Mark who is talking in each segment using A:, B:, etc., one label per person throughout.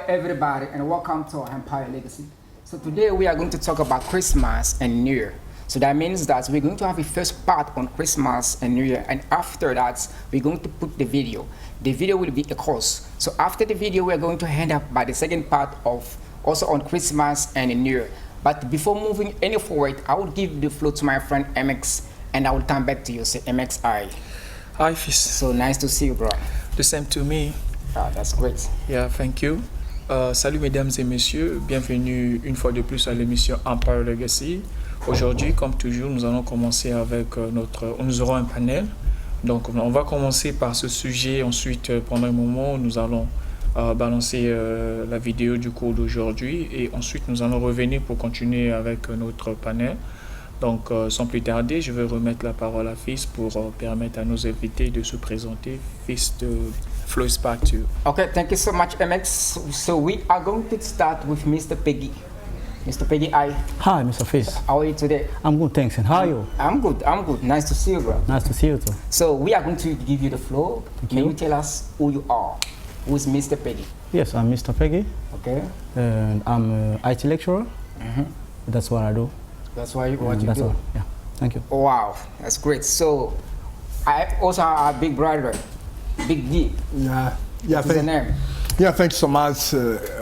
A: everybody, and welcome to Empire Legacy. So today we are going to talk about Christmas and New Year. So that means that we're going to have a first part on Christmas and New Year, and after that we're going to put the video. The video will be a course. So after the video we're going to end up by the second part of also on Christmas and New Year. But before moving any forward, I will give the floor to my friend MX, and I will come back to you. Say MX, hi.
B: Hi, Fils.
A: So nice to see you, bro.
B: The same to me.
A: Ah, that's great.
B: Yeah, thank you. Salut mesdames et messieurs, bienvenue une fois de plus à l'émission Empire Legacy. Aujourd'hui, comme toujours, nous allons commencer avec nous aurons un panel. Donc, on va commencer par ce sujet. Ensuite, pendant un moment, nous allons balancer la vidéo du cours d'aujourd'hui. Et ensuite, nous allons revenir pour continuer avec notre panel. Donc, sans plus tarder, je vais remettre la parole à Fils pour permettre à nos invités de se présenter. Fils, the floor is back to you.
A: Okay, thank you so much, MX. So we are going to start with Mr. Peggy. Mr. Peggy, hi.
C: Hi, Mr. Fils.
A: How are you today?
C: I'm good, thanks. And how are you?
A: I'm good. Nice to see you, bro.
C: Nice to see you too.
A: So we are going to give you the floor. May you tell us who you are? Who is Mr. Peggy?
C: Yes, I'm Mr. Peggy.
A: Okay.
C: And I'm an IT lecturer. That's what I do.
A: That's what you do.
C: All. Yeah. Thank you.
A: Wow, that's great. So I also have a big brother, Big D.
D: Yeah,
A: What's the name?
D: Yeah, thanks so much.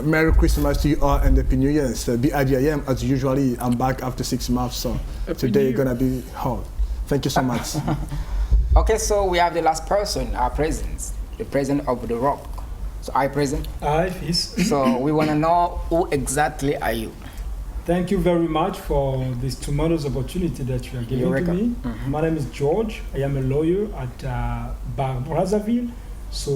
D: Merry Christmas to you all and Happy New Year. BIDIM, as usually, I'm back after 6 months, so today gonna be hard. Thank you so much.
A: Okay, so we have the last person, our president, the president of the Rock. So I present.
E: Hi, Fils.
A: So we want to know who exactly are you?
E: Thank you very much for this tremendous opportunity that you are giving to me. My name is George. I am a lawyer at Bar Brazzaville. So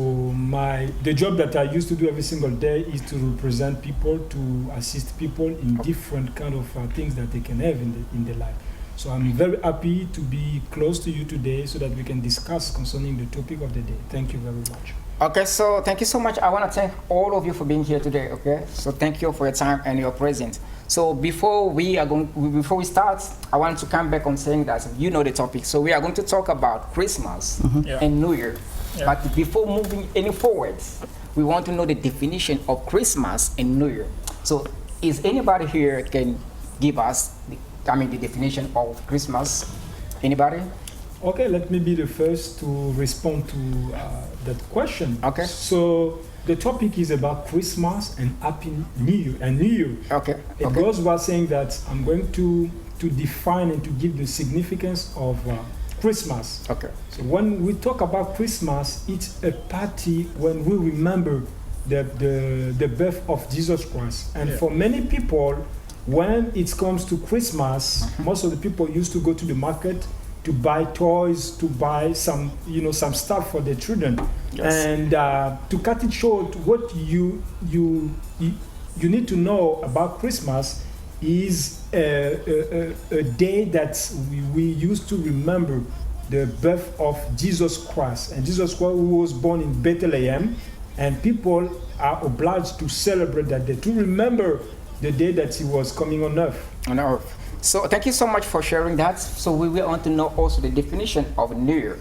E: the job that I used to do every single day is to represent people, to assist people in different kind of things that they can have in their life. So I'm very happy to be close to you today so that we can discuss concerning the topic of the day. Thank you very much.
A: Okay, so thank you so much. I want to thank all of you for being here today. Okay, so thank you for your time and your presence. So before we start, I want to come back on saying that you know the topic. So we are going to talk about Christmas and New Year. Yeah. But before moving any forward, we want to know the definition of Christmas and New Year. So is anybody here can give us the definition of Christmas? Anybody?
E: Okay, let me be the first to respond to that question.
A: Okay.
E: So the topic is about Christmas and Happy New Year.
A: Okay.
E: It goes without saying that I'm going to define and to give the significance of Christmas.
A: Okay.
E: So when we talk about Christmas, it's a party when we remember the birth of Jesus Christ. And for many people, when it comes to Christmas, most of the people used to go to the market to buy toys, to buy some stuff for their children. Yes. And to cut it short, what you need to know about Christmas is a day that we used to remember the birth of Jesus Christ. And Jesus Christ was born in Bethlehem, and people are obliged to celebrate that day, to remember the day that he was coming on earth.
A: On earth. So thank you so much for sharing that. So we will want to know also the definition of New Year.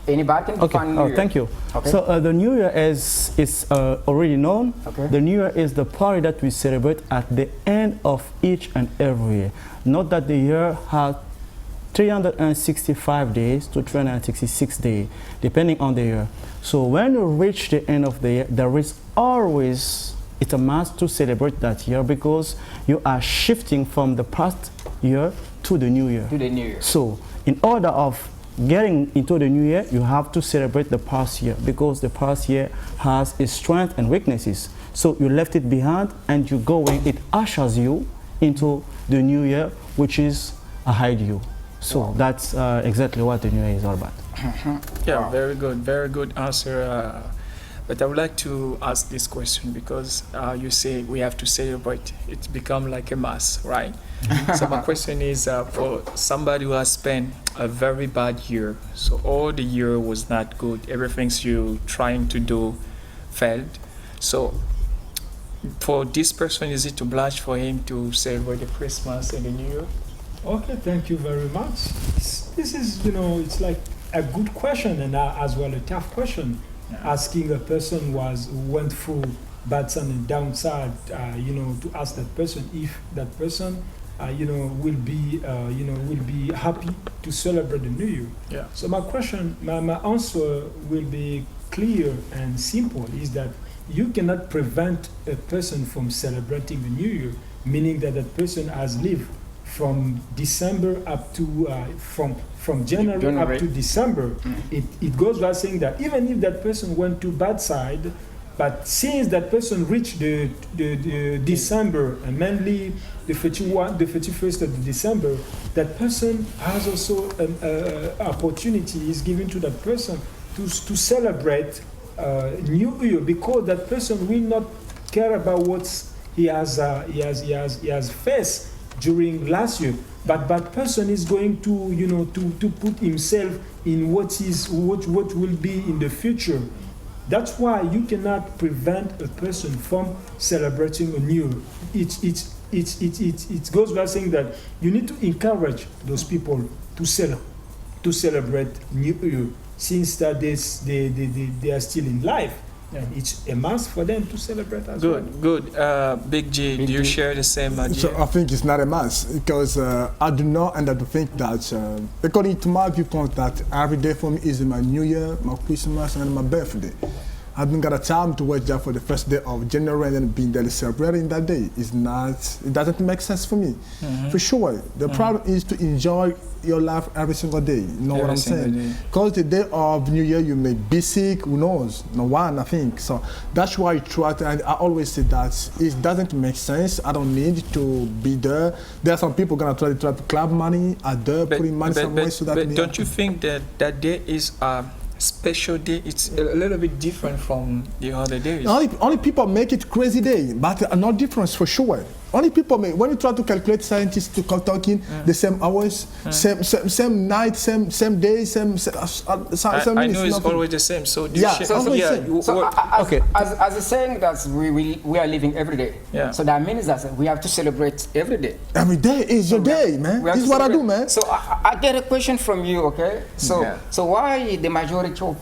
A: Anybody can define New Year?
C: Thank you.
A: Okay.
C: So the New Year is already known. Okay. The New Year is the party that we celebrate at the end of each and every year. Note that the year has 365 days to 366 days, depending on the year. So when you reach the end of the year, there is always it's a must to celebrate that year because you are shifting from the past year to the new year.
A: To the new year.
C: So in order of getting into the new year, you have to celebrate the past year because the past year has its strengths and weaknesses. So you left it behind and you going, it ushers you into the new year, which is ahead you. So that's exactly what the new year is all about.
B: Yeah, very good answer. But I would like to ask this question because you say we have to celebrate. It's become like a mass, right? So my question is for somebody who has spent a very bad year, so all the year was not good, everything you trying to do failed. So for this person, is it obliged for him to celebrate the Christmas and the New Year?
E: Okay, thank you very much. This is, it's like a good question and as well a tough question. Asking a person who went through bad side and downside, to ask that person if that person, will be happy to celebrate the New Year.
B: Yeah.
E: So my question, my answer will be clear and simple, is that you cannot prevent a person from celebrating the New Year, meaning that that person has lived from December up to from January up to December. It goes without saying that even if that person went to bad side, but since that person reached the December, and mainly the 31st of December, that person has also an opportunity is given to that person to celebrate New Year, because that person will not care about what he has faced during last year, but that person is going to put himself in what will be in the future. That's why you cannot prevent a person from celebrating a new year. It goes without saying that you need to encourage those people to celebrate New Year, since that they are still in life.
B: Yeah.
E: It's a must for them to celebrate as well.
B: Good. Big G, do you share the same idea?
D: So I think it's not a must, because I do not end up to think that, according to my viewpoint, that every day for me is my New Year, my Christmas, and my birthday. I haven't got a time to wait there for the first day of January and then being there celebrating that day. It doesn't make sense for me. For sure, the problem is to enjoy your life every single day. You know what I'm saying? Because the day of New Year you may be sick, who knows? No one, I think. So that's why I try to, and I always say that it doesn't make sense. I don't need to be there. There are some people gonna try to clap money at there, putting money somewhere so that.
B: But don't you think that there is a special day? It's a little bit different from the other days.
D: Only people make it crazy day, but no difference for sure. Only people make, when you try to calculate scientists to talking the same hours, same night, same day, same minutes.
B: I know it's always the same. So do
D: Yeah,
B: you
D: so-
B: share-
D: same.
A: So
C: Okay.
A: as a saying that we are living every day.
B: Yeah.
A: So that means that we have to celebrate every day.
D: Every day is your day, man.
A: We have
D: This is
A: to
D: what I do,
A: celebrate.
D: man.
A: So I get a question from you, okay? So why the majority of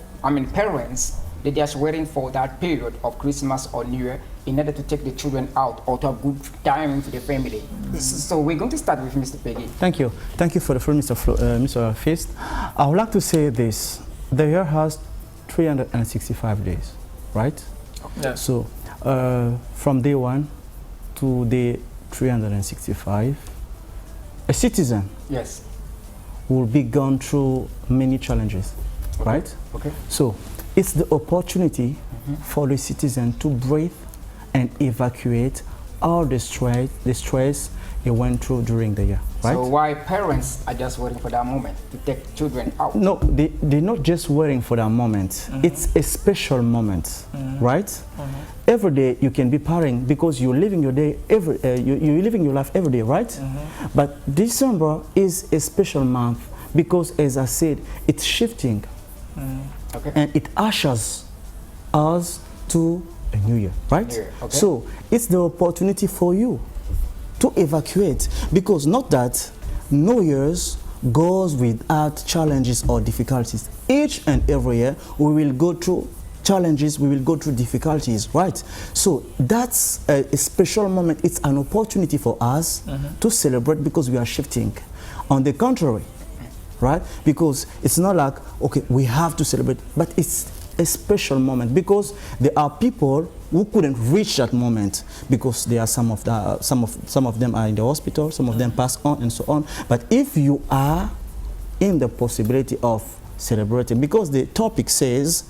A: parents, they're just waiting for that period of Christmas or New Year in order to take the children out or to have good time with the family? So we're going to start with Mr. Peggy.
C: Thank you. Thank you for the floor, Mr. Fist. I would like to say this. The year has 365 days, right?
B: Yeah.
C: So from day 1 to day 365, a citizen
A: Yes.
C: will be gone through many challenges, right?
A: Okay.
C: So it's the opportunity for the citizen to breathe and evacuate all the stress he went through during the year, right?
A: So why parents are just waiting for that moment to take children out?
C: No, they're not just waiting for that moment. It's a special moment, right? Every day you can be partying because you're living your day you're living your life every day, right? But December is a special month because, as I said, it's shifting,
A: Okay.
C: and it ushers us to a new year, right?
A: New year, okay.
C: So it's the opportunity for you to evacuate, because not that New Year's goes without challenges or difficulties. Each and every year we will go through challenges, we will go through difficulties, right? So that's a special moment. It's an opportunity for us to celebrate because we are shifting. On the contrary, right? Because it's not like, okay, we have to celebrate, but it's a special moment because there are people who couldn't reach that moment because there are some of them are in the hospital, some of them pass on, and so on. But if you are in the possibility of celebrating, because the topic says,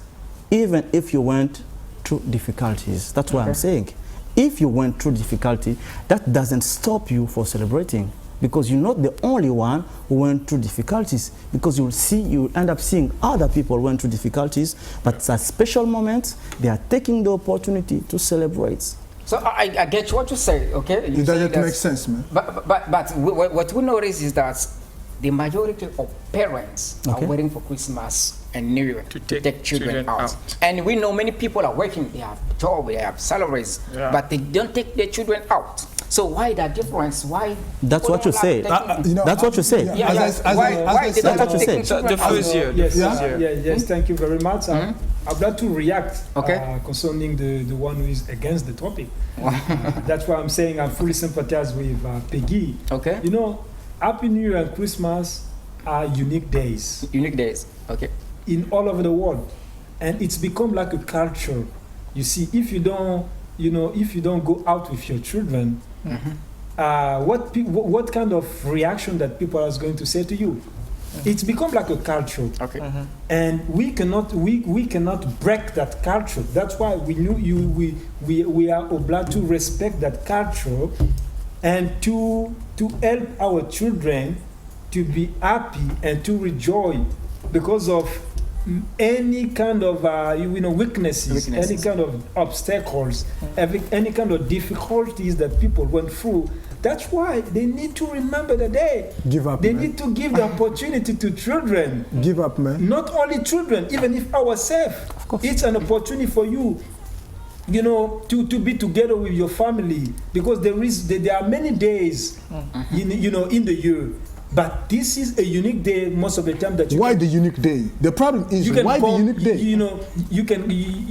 C: even if you went through difficulties, that's what I'm saying. If you went through difficulty, that doesn't stop you for celebrating, because you're not the only one who went through difficulties, because you'll end up seeing other people went through difficulties, but it's a special moment. They are taking the opportunity to celebrate.
A: So I get what you say, okay? You
D: It
A: say
D: doesn't
A: that-
D: make sense, man.
A: But what we notice is that the majority of parents are waiting for Christmas and New Year
B: To
A: to
B: take
A: take children
B: children
A: out.
B: out.
A: And we know many people are working, they have job, they have salaries,
B: Yeah.
A: but they don't take their children out. So why that difference? Why?
C: That's
A: people
C: what you
A: don't like
C: said.
A: taking-
D: You know,
C: That's what you said.
A: Yeah,
D: As
A: why
D: I
A: they don't
C: That's what you
A: take
C: said.
A: children
B: The
A: out?
B: first year.
E: Yes,
D: Yeah?
E: yes, thank you very much. I'd like to react
A: Okay.
E: concerning the one who is against the topic. That's why I'm saying I fully sympathize with Peggy.
A: Okay.
E: You know, Happy New Year and Christmas are unique days
A: Unique days. Okay.
E: in all over the world, and it's become like a culture. You see, if you don't, if you don't go out with your children, what kind of reaction that people are going to say to you? It's become like a culture.
A: Okay.
E: And we cannot break that culture. That's why we are obliged to respect that culture and to help our children to be happy and to rejoice because of any kind of weaknesses, any kind of obstacles, any kind of difficulties that people went through. That's why they need to remember the day.
D: Give up,
E: They
D: man.
E: need to give the opportunity to children.
D: Give up, man.
E: Not only children, even if ourselves, it's an opportunity for you, to be together with your family, because there are many days, in the year. But this is a unique day most of the time that you
D: Why the unique day? The problem is
E: you can
D: why
E: come,
D: the unique day?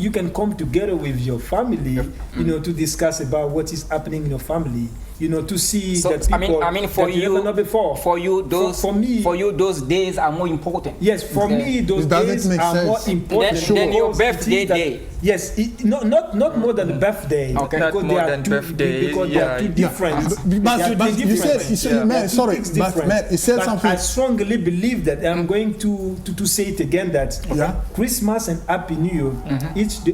E: you can come together with your family, to discuss about what is happening in your family, to see
A: So
E: that people
A: I mean, for
E: that you
A: you,
E: never know before.
A: for you, those
E: for me,
A: for you, those days are more important.
E: yes, for
A: Okay.
E: me, those
D: It doesn't
E: days
D: make
E: are more
D: sense.
E: important.
A: Then your
E: because it
A: birthday
E: is that-
A: day.
E: Yes, not more than the birthday.
A: Okay.
B: Not
E: because
B: more
E: they are
B: than
E: two,
B: birthday,
E: because they are
B: yeah.
E: two different.
D: But
E: They are two
D: you said,
E: different.
D: man, sorry, but man, you said
E: But
D: something.
E: I strongly believe that, and I'm going to say it again, that
D: Yeah.
E: Christmas and Happy New Year,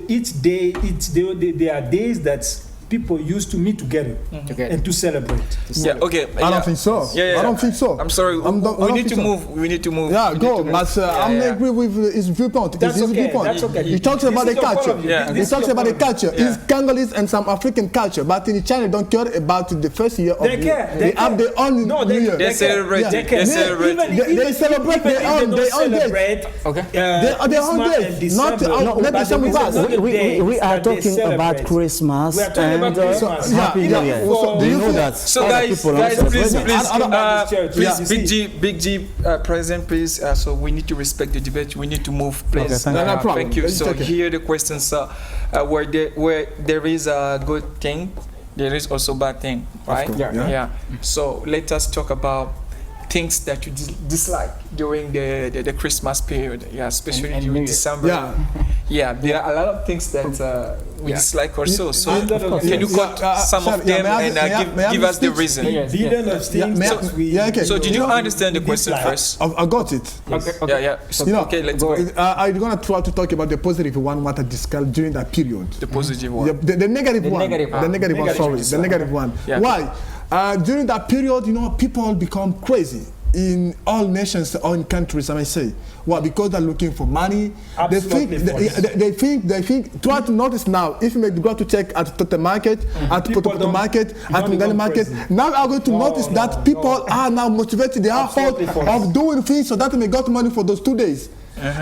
E: each day, there are days that people used to meet together
A: Okay.
E: and to celebrate.
B: Yeah, okay.
D: I don't think so. I don't think so.
B: I'm sorry.
D: I
B: we
D: don't
B: need to
D: think so.
B: move. We need to move.
D: Yeah,
B: We need
D: go.
B: to move.
D: But I'm
B: Yeah.
D: agree with his viewpoint.
E: That's
D: It's his
E: okay,
D: viewpoint.
E: that's okay.
D: He talks
E: This
D: about
E: is
D: the
E: your point
D: culture.
E: of view.
B: Yeah.
E: This
D: He
E: is
D: talks
E: your
D: about the
E: point of view.
D: culture. It's Congolese and some African culture, but in China don't care about the first year of
E: They
D: the
E: care.
D: year. They have their own
E: No,
D: New Year.
B: They celebrate
D: Yeah.
B: it. They celebrate it.
D: They celebrate their own
E: They
D: days.
E: celebrate.
A: Okay.
D: Their own days, not
E: let
C: No, we are talking about Christmas
E: We are talking
C: and
E: about Christmas.
C: Happy
D: Yeah,
C: New
D: yeah.
C: Year.
D: So,
C: Do you know that
B: So
C: other
B: guys,
C: people also
B: please,
C: celebrate it?
B: please,
E: Yeah.
B: Big G, President, please. So we need to respect the debate. We need to move, please.
C: Okay, thank you.
D: No problem.
B: Thank you.
D: It's
B: So
D: okay.
B: here the questions are where there is a good thing, there is also bad thing, right?
D: course, yeah.
B: Yeah. So let us talk about things that you dislike during the Christmas period. Yeah, especially
A: And
B: during
A: New Year.
B: December.
D: Yeah.
B: Yeah, there are a lot of things that we
A: Yeah.
B: dislike also. So
E: Of course.
B: can you
D: Yeah,
B: cut some
D: sorry,
B: of them
D: may I-
B: and
D: may I- may I
B: give us the
D: speak?
B: reason?
A: Yes.
E: Billion of
D: Yeah,
E: things
D: may I-
E: that we.
D: yeah, okay.
B: So did you
E: we
B: understand the question
E: dislike.
B: first?
D: I got it.
A: Okay.
B: Yeah, yeah. So,
D: You know,
B: okay, let's
A: go
B: go.
A: ahead.
D: I'm gonna try to talk about the positive one what I discussed during that period.
B: The positive one.
D: The negative
A: The
D: one.
A: negative
D: The
A: one.
D: negative one. Sorry, the negative one.
B: Yeah.
D: Why? During that period, people become crazy in all nations, all countries. I may say, why? Because they're looking for money.
E: Absolutely false.
D: They think. Try to notice now. If you may go to check at the market, at
E: People
D: Poto
E: don't-
D: market, at
E: don't
D: Mungani
E: become
D: market,
E: crazy.
D: now I'm going to
E: No,
D: notice
E: no,
D: that people
E: no.
D: are now motivated. They are hot
E: Absolutely false.
D: of doing things so that they may get money for those 2 days.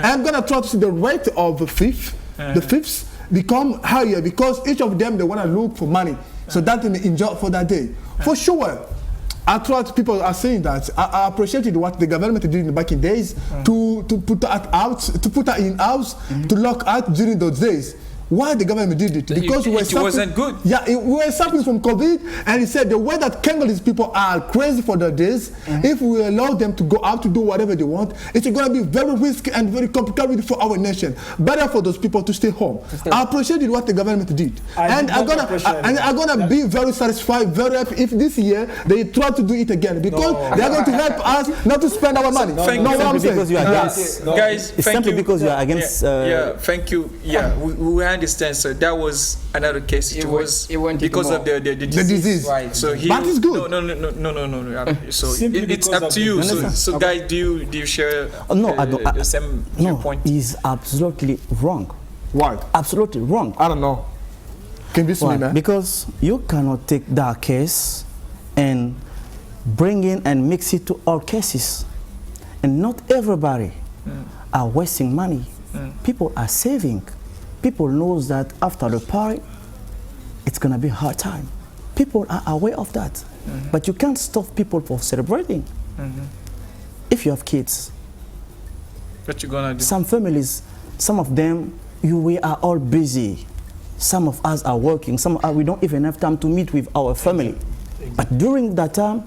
D: I'm gonna try to see the rate of the fifths become higher because each of them they want to look for money so that they may enjoy for that day. For sure. I thought people are saying that I appreciated what the government did in the back in days to put that in house to lock out during those days. Why the government did it? Because we were
B: it wasn't good.
D: Yeah, we were suffering from COVID, and he said the way that Congolese people are crazy for the days, if we allow them to go out to do whatever they want, it's going to be very risky and very complicated for our nation. Better for those people to stay home. I appreciated what the government did, and I'm gonna be very satisfied, very happy if this year they try to do it again because they are going to help us not to spend our money.
B: Thank
D: know
B: you.
D: what I'm
C: Simply
D: saying?
C: because you are
D: Yeah.
C: against.
B: Guys,
C: It's
B: thank
C: simply
B: you.
C: because you are against.
B: Yeah, thank you. Yeah, we understand. So that was another case. It was
A: wanted
B: because
A: more.
B: of the disease.
D: disease.
B: Right. So he.
D: But it's good.
B: No. So
E: Simply
B: it's
E: because
B: up
E: of
B: to
E: the
B: you. So,
C: disease.
B: so guys, do you share
C: No, I don't.
B: the same
C: No,
B: viewpoint?
C: is absolutely wrong.
D: Why?
C: Absolutely wrong.
D: I don't know. Convince me,
C: Why?
D: man.
C: Because you cannot take that case and bring in and mix it to all cases. And not everybody are wasting money. People are saving. People knows that after the party, it's gonna be a hard time. People are aware of that. But you can't stop people from celebrating. If you have kids,
B: What you gonna do?
C: some families, some of them we are all busy. Some of us are working. We don't even have time to meet with our family. But during that time,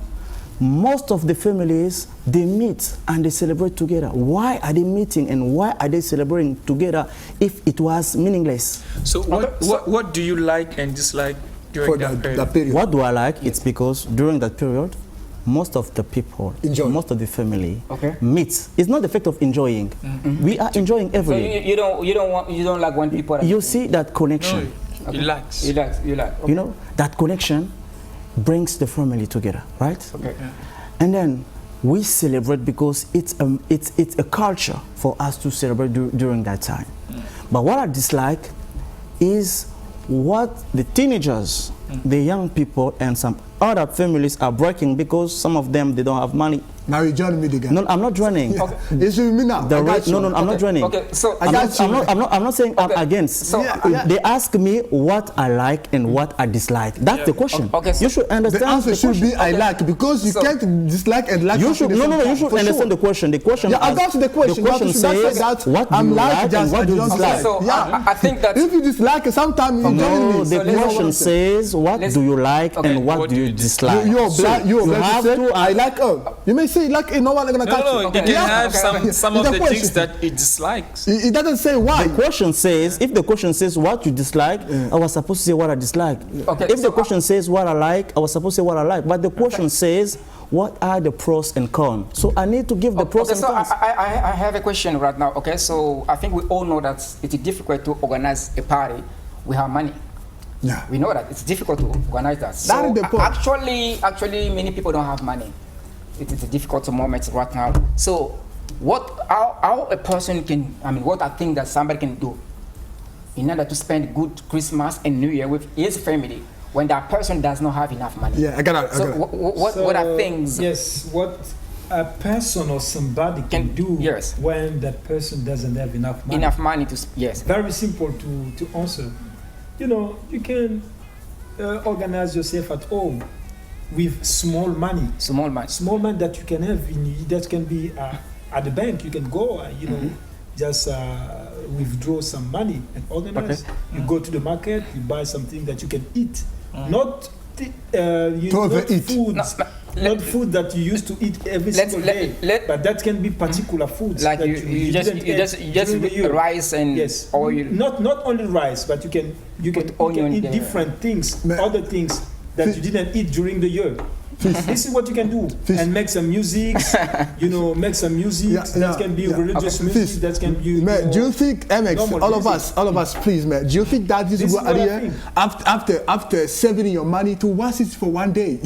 C: most of the families, they meet and they celebrate together. Why are they meeting and why are they celebrating together if it was meaningless?
B: So what do you like and dislike during
D: For
B: that period?
D: that period.
C: What do I like? It's because during that period, most of the people,
D: Enjoy.
C: most of the family
A: Okay.
C: meets. It's not the fact of enjoying. We are enjoying
A: So
C: every day.
A: you don't like when people are
C: You see that connection.
B: No, relax.
A: you like okay.
C: You know, that connection brings the family together, right?
A: Okay.
C: And then we celebrate because it's a culture for us to celebrate during that time. But what I dislike is what the teenagers, the young people, and some other families are breaking because some of them, they don't have money.
D: Now you join me again.
C: No, I'm not joining.
D: It's with me now.
C: The
D: I got
C: rate, no,
D: you.
C: no, I'm not joining.
A: Okay, so
D: I got you.
C: I'm not saying I'm
A: Okay.
C: against.
A: So,
C: They ask me what I like and what I dislike. That's the question.
A: Okay, so
C: you should understand
D: The answer should
C: question.
D: be I like, because you
A: So-
D: can't dislike and like.
C: You
D: something
C: should
D: at the
C: no,
D: same
C: you
D: time,
C: should
D: for
C: understand
D: sure.
C: the question. The question.
D: Yeah, I got the question.
C: The question
D: But you should not say
C: says
D: that
C: what do
D: I'm
C: you
D: like
C: like
D: just
C: and what do you
D: don't
C: dislike.
A: so
D: Yeah.
A: I think that
D: If you dislike sometimes you
C: No,
D: tell me.
C: the
A: let's-
C: question says what
A: let's-
C: do you like
A: Okay,
C: and what do you dislike.
D: You're black. You're
C: you
D: black.
C: have
D: You say,
C: to
D: I like. You may say like no one gonna catch
B: No,
D: you.
B: they can
A: Yeah,
B: have
A: okay.
B: some
D: It's
B: of
D: a
B: the things
D: question.
B: that he dislikes.
D: It doesn't say why.
C: The question says, if the question says what you dislike, I was supposed to say what I dislike.
A: Okay,
C: If
A: so
C: the question says what I like, I was supposed to say what I like. But the question says, what are the pros and cons? So I need to give the pros
A: okay,
C: and
A: so
C: cons.
A: I have a question right now. Okay, so I think we all know that it's difficult to organize a party without money.
D: Yeah.
A: We know that it's difficult to organize that. So
D: That is the point.
A: actually, many people don't have money. It is a difficult moment right now. So, how a person can, what I think that somebody can do in order to spend good Christmas and New Year with his family when that person does not have enough money.
D: Yeah, I got it.
A: So, what are things?
E: Yes, what a person or somebody can do
A: Yes.
E: when that person doesn't have enough money.
A: Enough money to yes.
E: Very simple to answer. You know, you can organize yourself at home with small money.
A: Small money.
E: Small money that you can have that can be at the bank. You can go, just withdraw some money and organize. You go to the market, you buy something that you can eat, not
D: overeat.
E: food.
A: No,
E: Not food that you used to eat every single day, but that can be particular foods.
A: Like
E: that
A: you just
E: during the year.
A: rice and
E: Yes,
A: oil.
E: not only rice, but you can
A: onion
E: eat
A: there.
E: different things,
D: Ma-
E: other things that you didn't eat during the year. This is what you can do, and make some music. Make some music that can be religious
D: Okay.
E: music. That can be.
D: Man, do you think, MX,
E: normal
D: all of
E: music.
D: us, please, man, do you think that this
E: This
D: is
E: is
D: good
E: what I
D: idea
E: think.
D: after saving your money to waste it for one day?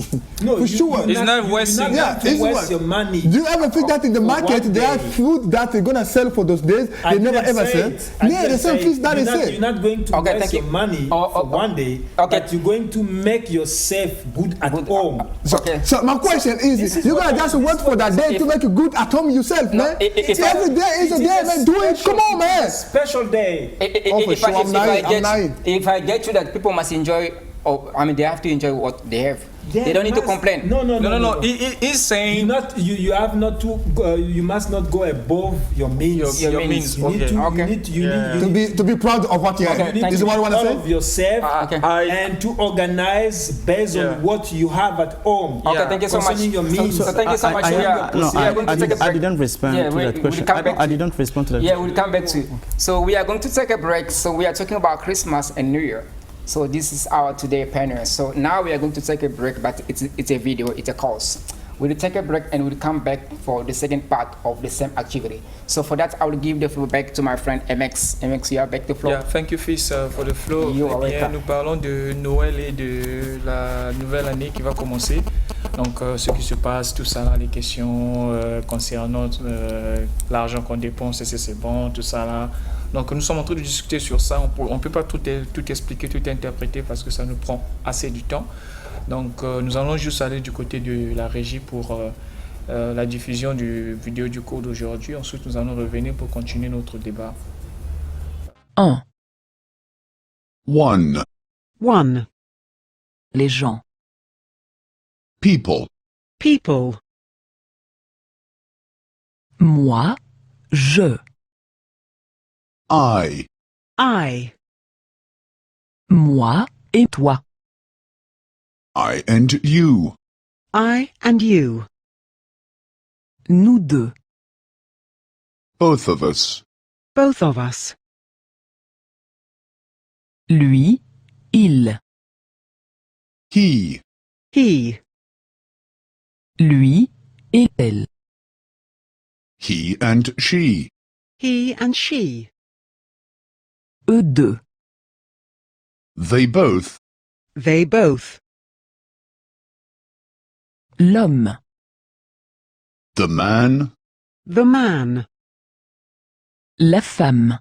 E: No,
D: for sure.
B: It's not wasting.
D: Yeah,
E: to
D: it's
E: waste
D: what-
E: your money.
D: Do you ever think that in the
E: for
D: market
E: one
D: they have
E: day.
D: food that they're gonna sell for those days
E: I
D: they never
E: didn't
D: ever
E: say
D: sell?
E: it. I
D: Yeah, the
E: didn't
D: same
E: say
D: things
E: it.
D: that they
E: You're not-
D: say.
E: You're not going to
A: Okay,
E: waste
A: thank
E: your
A: you.
E: money for one day,
A: Okay.
E: but you're going to make yourself good at
A: Good,
E: home.
A: Okay.
D: So my question
E: This
D: is,
E: is
D: you're
E: what
D: gonna
E: I-
D: just
E: this
D: wait
E: is
D: for
E: what
D: that
E: I
D: day
E: say.
D: to make it good at home yourself,
A: No,
D: man?
A: if
D: Every day is a
E: It
D: day,
E: a
D: man. Do it.
E: special-
D: Come on, man.
E: it's a special day.
D: Oh, for sure, I'm lying.
A: If I get you that people must enjoy, they have to enjoy what they have.
E: Yeah,
A: They don't need to
E: must-
A: complain.
E: No.
B: No. He's saying
E: You have not to. You must not go above your means.
B: Your
A: means.
B: means.
E: You need
B: Okay.
E: to.
A: Okay.
E: You need. You
B: Yeah.
E: need.
D: To be proud of what you
A: Okay,
D: have.
A: thank
D: This is
A: you.
D: what you wanna
E: All of
D: say?
E: yourself
A: Okay.
E: and to organize based
B: Yeah.
E: on what you have at home.
A: Okay, thank you so much.
E: Concerning your means.
A: So thank you so much. We are going to take a break.
C: didn't respond
A: Yeah,
C: to
A: we-
C: that
A: we'll
C: question.
A: come back
C: I
A: to-
C: didn't respond to that.
A: Yeah, we'll come back to it. So we are going to take a break. So we are talking about Christmas and New Year. So this is our today panel. So now we are going to take a break, but it's a video, it's a course. We'll take a break and we'll come back for the second part of the same activity. So for that, I will give the floor back to my friend MX. MX, you are back to floor.
B: Yeah, thank you, Fils, for the flow.
A: You are
B: Eh bien,
A: welcome.
B: nous parlons de Noël et de la nouvelle année qui va commencer. Donc, ce qui se passe, tout ça, là, les questions concernant l'argent qu'on dépense, est-ce que c'est bon, tout ça là. Donc, nous sommes en train de discuter sur ça. On ne peut pas tout expliquer, tout interpréter parce que ça nous prend assez du temps. Donc, nous allons juste aller du côté de la régie pour la diffusion du vidéo du cours d'aujourd'hui. Ensuite, nous allons revenir pour continuer notre débat.
F: 1.
G: 1.
F: 1. Les gens.
G: People.
F: People. Moi, je.
G: I.
F: I. Moi et toi.
G: I and you.
F: I and you. Nous deux.
G: Both of us.
F: Both of us. Lui, il.
G: He.
F: He. Lui et elle.
G: He and she.
F: He and she. Eux deux.
G: They both.
F: They both. L'homme.
G: The man.
F: The man. La femme.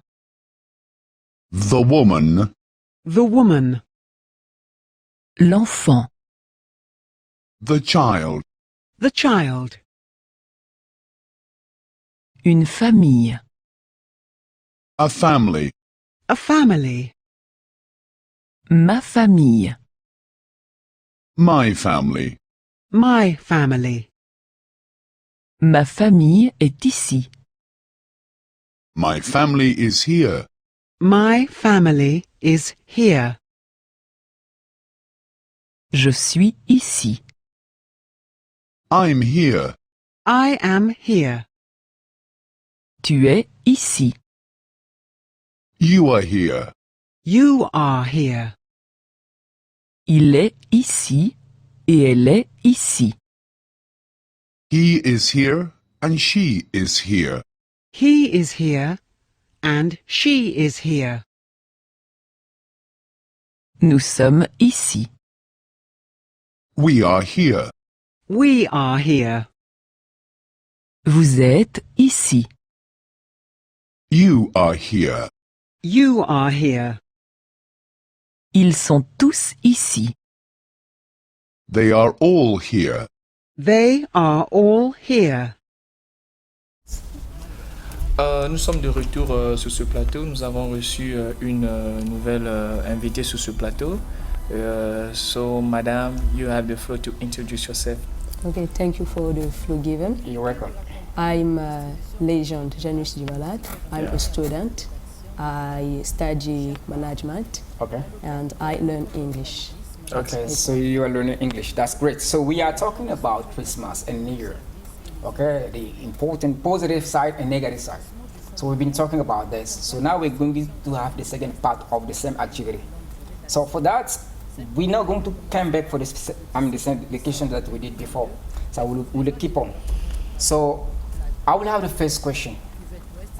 G: The woman.
F: The woman. L'enfant.
G: The child.
F: The child. Une famille.
G: A family.
F: A family. Ma famille.
G: My family.
F: My family. Ma famille est ici.
G: My family is here.
F: My family is here. Je suis ici.
G: I'm here.
F: I am here. Tu es ici.
G: You are here.
F: You are here. Il est ici et elle est ici.
G: He is here and she is here.
F: He is here and she is here. Nous sommes ici.
G: We are here.
F: We are here. Vous êtes ici.
G: You are here.
F: You are here. Ils sont tous ici.
G: They are all here.
F: They are all here.
B: Nous sommes de retour sur ce plateau. Nous avons reçu une nouvelle invitée sur ce plateau. So, Madame, you have the floor to introduce yourself.
H: Okay, thank you for the floor given.
A: You're welcome.
H: I'm Legend Janus Jivalat. I'm a student. I study management
A: Okay.
H: and I learn English.
A: Okay, so you are learning English. That's great. So we are talking about Christmas and New Year. Okay, the important positive side and negative side. So we've been talking about this. So now we're going to have the second part of the same activity. So for that, we're not going to come back for the same education that we did before. So we'll keep on. So I will have the first question.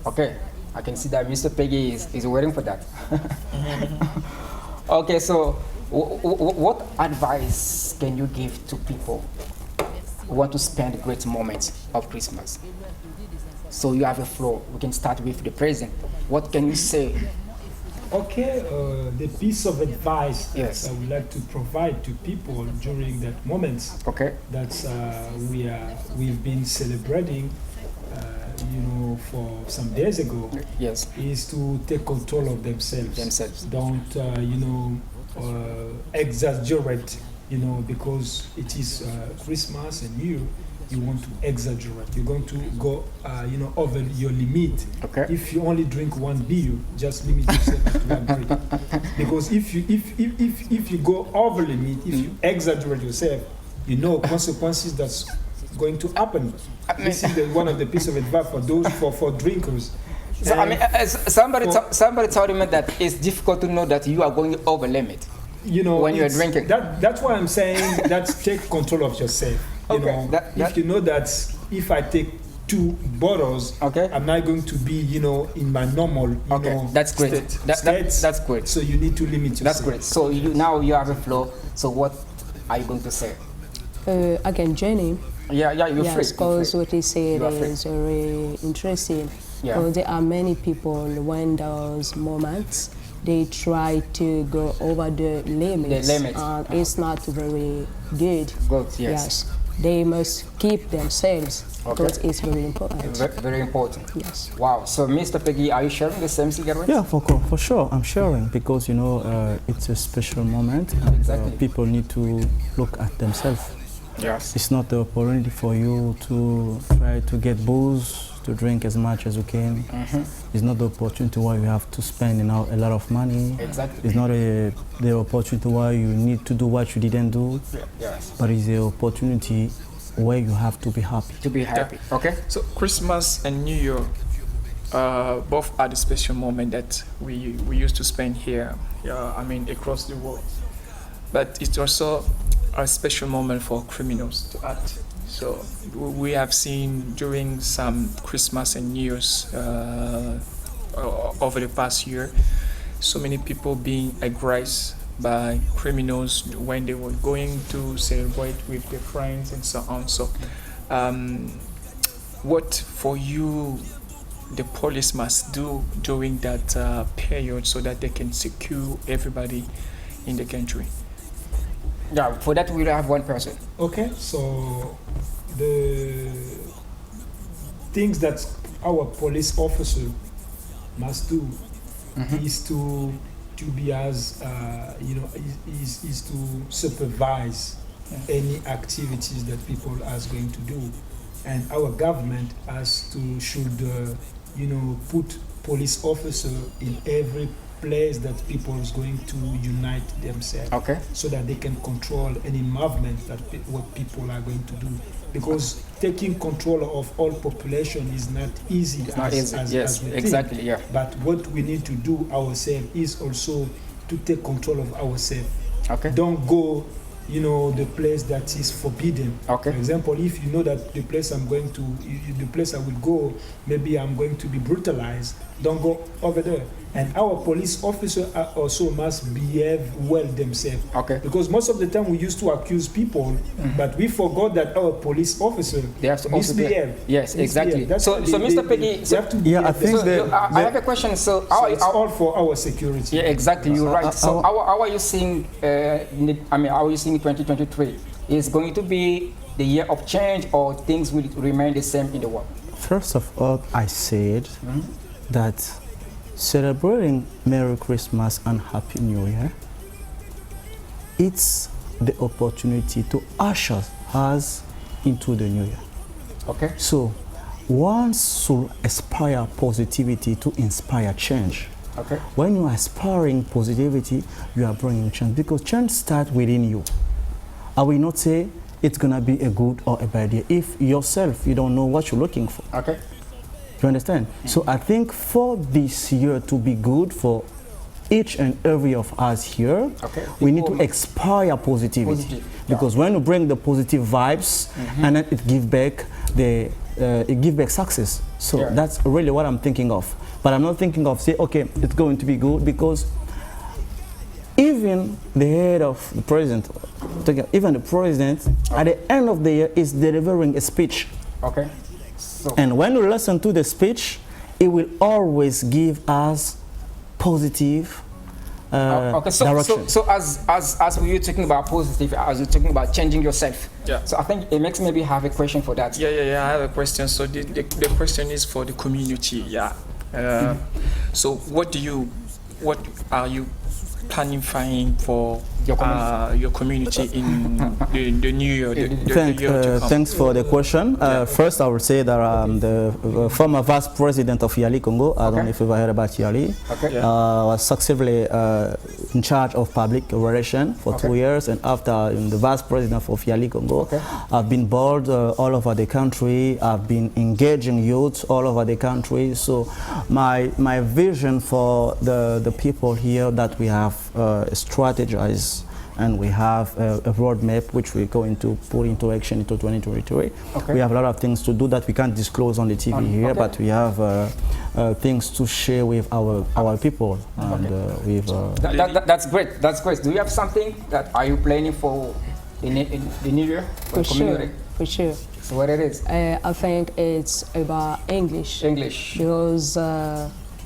A: Okay, I can see that Mr. Peggy is waiting for that. Okay, so what advice can you give to people who want to spend great moments of Christmas? So you have a floor. We can start with the present. What can you say?
E: Okay, the piece of advice
A: Yes.
E: that I would like to provide to people during that moment
A: Okay.
E: that we've been celebrating, for some days ago,
A: Yes.
E: is to take control of themselves. Don't exaggerate, because it is Christmas and you want to exaggerate. You're going to go, over your limit.
A: Okay.
E: If you only drink one beer, just limit yourself to one drink. Because if you go over limit, if you exaggerate yourself, consequences that's going to happen. This is one of the pieces of advice for those for drinkers.
A: So somebody told me that it's difficult to know that you are going over limit. When you're drinking.
E: That's why I'm saying that take control of yourself.
A: Okay,
E: If you know that if I take 2 bottles,
A: Okay.
E: I'm not going to be, in my normal,
A: That's great.
E: state.
A: That's great.
E: So you need to limit yourself.
A: That's great. So now you have a flow. So what are you going to say?
H: Again, Jenny.
A: Yeah, you're free.
H: Yes, because what he said
A: You are free.
H: is very interesting.
A: Yeah.
H: Because there are many people when those moments they try to go over the limits.
A: The limits.
H: And it's not very good.
A: Good, yes.
H: They must keep themselves
A: Okay.
H: because it's very important.
A: Very important.
H: Yes.
A: Wow. So, Mr. Peggy, are you sharing the same cigarette?
C: Yeah, for sure, I'm sharing because it's a special moment and
A: Exactly.
C: people need to look at themselves.
A: Yes.
C: It's not the opportunity for you to try to get booze, to drink as much as you can. It's not the opportunity where you have to spend a lot of money.
A: Exactly.
C: It's not the opportunity where you need to do what you didn't do,
A: Yes.
C: but it's the opportunity where you have to be happy.
A: To be happy. Okay.
B: So Christmas and New Year, both are the special moment that we used to spend here. I mean, across the world. But it's also a special moment for criminals to act. So we have seen during some Christmas and New Year's over the past year, so many people being aggressed by criminals when they were going to celebrate with their friends and so on. So what for you the police must do during that period so that they can secure everybody in the country?
A: Yeah, for that we'll have one person.
E: Okay, so the things that our police officer must do is to be as is to supervise any activities that people are going to do, and our government should put police officer in every place that people is going to unite themselves,
A: Okay.
E: so that they can control any movement that what people are going to do, because taking control of all population is not easy.
A: It's not easy. Yes,
E: we think.
A: exactly. Yeah.
E: But what we need to do ourselves is also to take control of ourselves.
A: Okay.
E: Don't go, the place that is forbidden.
A: Okay.
E: For example, if you know that the place the place I will go, maybe I'm going to be brutalized, don't go over there. And our police officer also must behave well themselves.
A: Okay.
E: Because most of the time we used to accuse people, but we forgot that our police officer
A: They have to also be-
E: misbehave.
A: Yes, exactly.
E: That's
A: So-
E: why
A: so Mr. Peggy,
E: they have to
C: Yeah, I
E: behave
C: think
E: themselves.
C: that-
A: I have a question. So,
E: So it's all for our security.
A: yeah, exactly. You're right. So,
C: Our-
A: how are you seeing? How are you seeing 2023? Is going to be the year of change, or things will remain the same in the world?
C: First of all, I said that celebrating Merry Christmas and Happy New Year, it's the opportunity to usher us into the new year.
A: Okay.
C: So one should aspire positivity to inspire change.
A: Okay.
C: When you are aspiring positivity, you are bringing change, because change starts within you. I will not say it's gonna be a good or a bad year if yourself you don't know what you're looking for.
A: Okay.
C: You understand? So I think for this year to be good for each and every of us here,
A: Okay.
C: we need to
A: People-
C: inspire positivity.
A: Positive,
C: Because when you bring the positive vibes, and then it give back success. So
A: Yeah.
C: that's really what I'm thinking of. But I'm not thinking of say, okay, it's going to be good, because even the head of the president, even the president, at the end of the year is delivering a speech.
A: Okay. So,
C: And when we listen to the speech, it will always give us positive
A: okay.
C: direction.
A: So as we were talking about positive, as you're talking about changing yourself.
B: Yeah.
A: So I think it makes maybe have a question for that.
B: Yeah. I have a question. So the question is for the community. Yeah. So what are you planning for your community in the new year, the year to come?
C: Thanks for the question. First, I will say that I'm the former vice president of Yali Congo. I don't know if you've heard about Yali.
A: Okay.
B: Yeah.
C: Was successively in charge of public relations for 2 years, and after I'm the vice president of Yali Congo, I've been board all over the country. I've been engaging youth all over the country. So my vision for the people here, that we have strategized, and we have a roadmap which we're going to put into action into 2023.
A: Okay.
C: We have a lot of things to do that we can't disclose on the TV here, but we have things to share with our people. And
A: That's great. That's great. Do you have something that are you planning for the new year
H: For sure, for sure.
A: So what it is?
H: I think it's about English.
A: English.
H: Because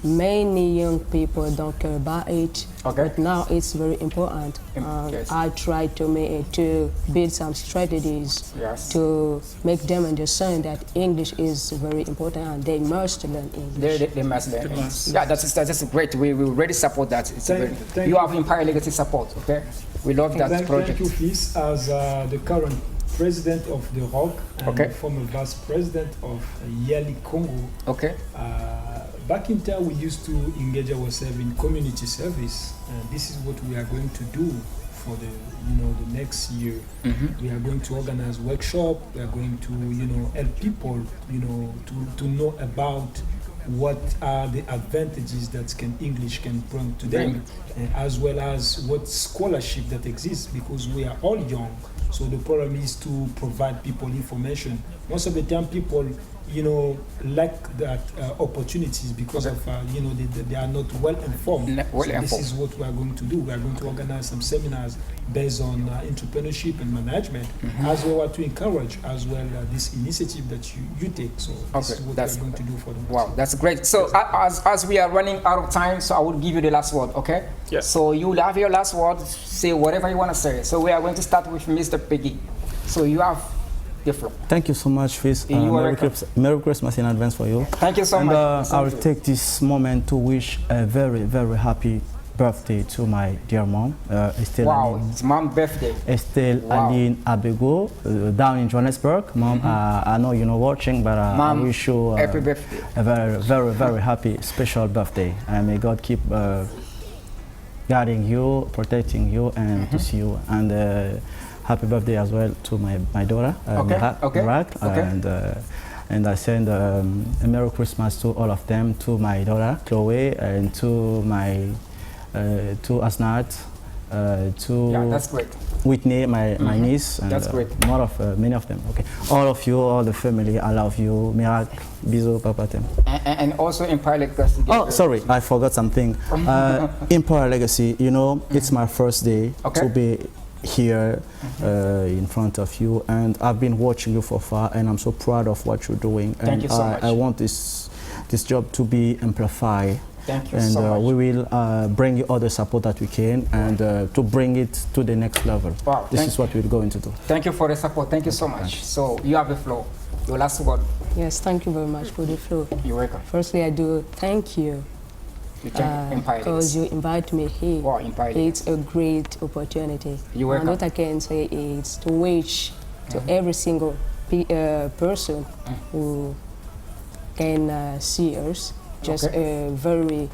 H: many young people don't care about it.
A: Okay.
H: But now it's very important.
A: Yes.
H: I try to build some strategies
A: Yes.
H: to make them understand that English is very important and they must learn English.
A: They must learn.
B: They must.
A: Yeah, that's great. We will really support that. It's
E: Thank
A: you
E: you.
A: have Empire Legacy support. Okay. We love that
E: Thank
A: project.
E: you, Fils, as the current president of the ROC and
A: Okay.
E: former vice president of Yali Congo.
A: Okay.
E: Back in time, we used to engage ourselves in community service, and this is what we are going to do for the next year. We are going to organize workshop. We are going to help people to know about what are the advantages that English can bring to them, as well as what scholarship that exists, because we are all young. So the problem is to provide people information. Most of the time, people lack that opportunities because of they are not well informed. This is what we are going to do. We are going to organize some seminars based on entrepreneurship and management, as well as to encourage as well this initiative that you take. So this is what we are going to do for them.
A: Wow, that's great. So as we are running out of time, so I will give you the last word, okay?
B: Yes.
A: So you will have your last word, say whatever you want to say. So we are going to start with Mr. Peggy. So you have the floor.
C: Thank you so much, Fizz.
A: You are welcome.
C: Merry Christmas in advance for you.
A: Thank you so
C: and,
A: much.
C: I will take this moment to wish a very, very happy birthday to my dear mom, Estelle.
A: Wow,
C: Aline.
A: it's mom's birthday.
C: Estelle Aline Abego, down in Johannesburg. Mom, I know you're not watching, but
A: Mom,
C: I wish you
A: happy birthday.
C: a very, very, very happy, special birthday. And may God keep guiding you, protecting you, and to see you. And happy birthday as well to my daughter, Mirak. And I send a Merry Christmas to all of them, to my daughter, Chloe, and to my to Asnat, to
A: that's great.
C: Whitney, my niece, and
A: That's great.
C: many of them. Okay, all of you, all the family, I love you. Mirak, bisous, papa tem.
A: And also Empire Legacy.
C: Oh, sorry, I forgot something. Empire Legacy, it's my first day to be here in front of you, and I've been watching you for far, and I'm so proud of what you're doing.
A: Thank you so much.
C: I want this job to be amplified.
A: Thank you
C: And
A: so much.
C: we will bring you all the support that we can, and to bring it to the next level.
A: Wow,
C: This is what we're going to do.
A: Thank you for the support. Thank you so much. So you have the floor. Your last word.
H: Yes, thank you very much for the floor.
A: You're welcome.
H: Firstly, I do thank you
A: You thank Empire
H: because
A: Legacy.
H: you invite me here.
A: Wow, Empire Legacy.
H: It's a great opportunity.
A: You're welcome.
H: And what I can say is to wish to every single person who can see us just a very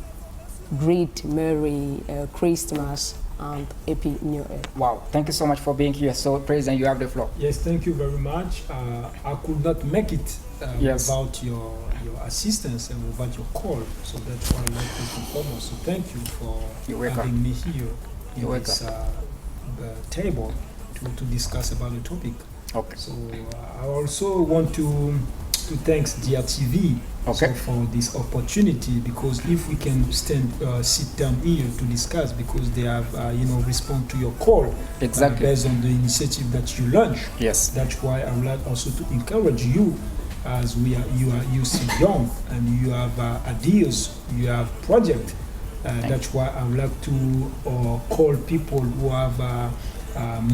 H: great Merry Christmas and Happy New Year.
A: Wow, thank you so much for being here. So, President, you have the floor.
E: Yes, thank you very much. I could not make it without your assistance and without your call. So that's why I like first and foremost. So thank you for having me here in this table to discuss about the topic.
A: Okay.
E: So I also want to thank DRTV for this opportunity, because if we can sit down here to discuss, because they have respond to your call based on the initiative that you launch.
A: Yes.
E: That's why I would like also to encourage you, as you still young and you have ideas, you have project. That's why I would like to call people who have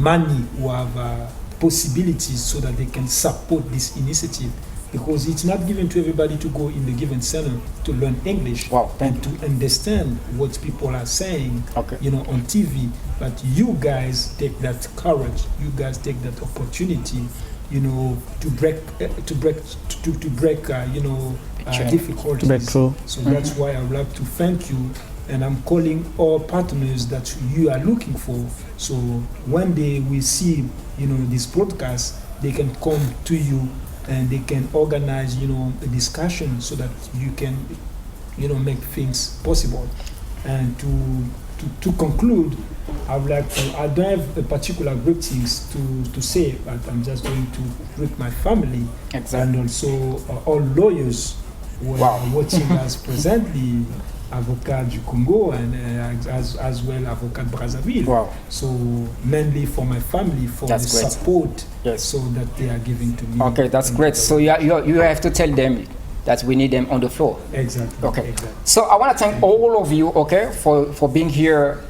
E: money, who have possibilities, so that they can support this initiative. Because it's not given to everybody to go in the given center to learn English and to understand what people are saying, on TV. But you guys take that courage, you guys take that opportunity, to break difficulties.
C: To break through.
E: So that's why I would like to thank you, and I'm calling all partners that you are looking for. So when they will see, this broadcast, they can come to you and they can organize, a discussion, so that you can, make things possible. And to conclude, I would like to, I don't have a particular greetings to say, but I'm just going to greet my family and also all lawyers who are watching us presently, Avocat du Congo and as well Avocat Brazzaville.
A: Wow.
E: So mainly for my family, for the support so that they are giving to me.
A: Okay, that's great. So you have to tell them that we need them on the floor.
E: Exactly.
A: Okay.
E: Exactly.
A: So I want to thank all of you, for being here.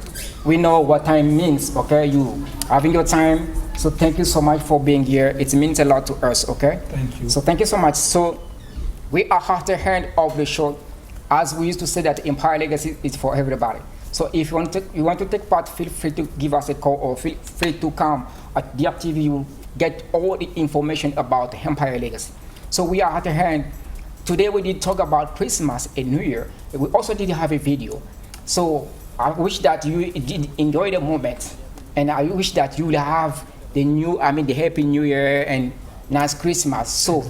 A: We know what time means, you having your time. So thank you so much for being here. It means a lot to us,
E: Thank you.
A: So thank you so much. So we are at the end of the show. As we used to say, that Empire Legacy is for everybody. So if you want to take part, feel free to give us a call, or feel free to come at DRTV. get all the information about the Empire Legacy. So we are at hand. Today we did talk about Christmas and New Year. We also did have a video. So I wish that you did enjoy the moment, and I wish that you will have the Happy New Year and nice Christmas. So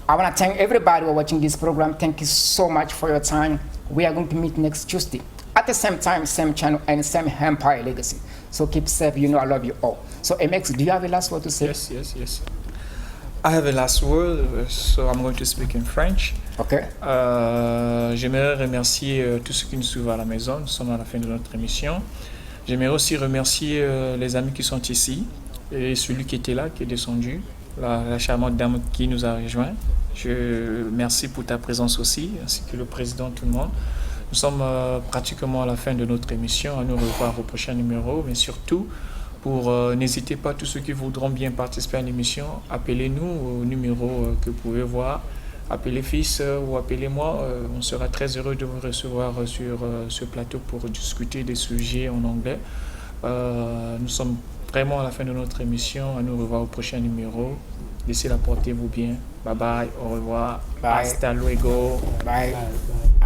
A: I want to thank everybody for watching this program. Thank you so much for your time. We are going to meet next Tuesday at the same time, same channel, and same Empire Legacy. So keep safe. You know I love you all. So MX, do you have a last word to say?
B: Yes. I have a last word, so I'm going to speak in French.
A: Okay.
B: J'aimerais remercier tous ceux qui nous suivent à la maison. Nous sommes à la fin de notre émission. J'aimerais aussi remercier les amis qui sont ici et celui qui était là, qui est descendu, la charmante dame qui nous a rejoints. Merci pour ta présence aussi, ainsi que le président, tout le monde. Nous sommes pratiquement à la fin de notre émission. À nous revoir au prochain numéro, mais surtout, n'hésitez pas, tous ceux qui voudront bien participer à l'émission, appelez-nous au numéro que vous pouvez voir. Appelez Fils ou appelez-moi. On sera très heureux de vous recevoir sur ce plateau pour discuter des sujets en anglais. Nous sommes vraiment à la fin de notre émission. À nous revoir au prochain numéro. D'ici là, portez-vous bien. Bye bye. Au revoir.
A: Bye.
B: Hasta luego.
A: Bye.
E: Bye.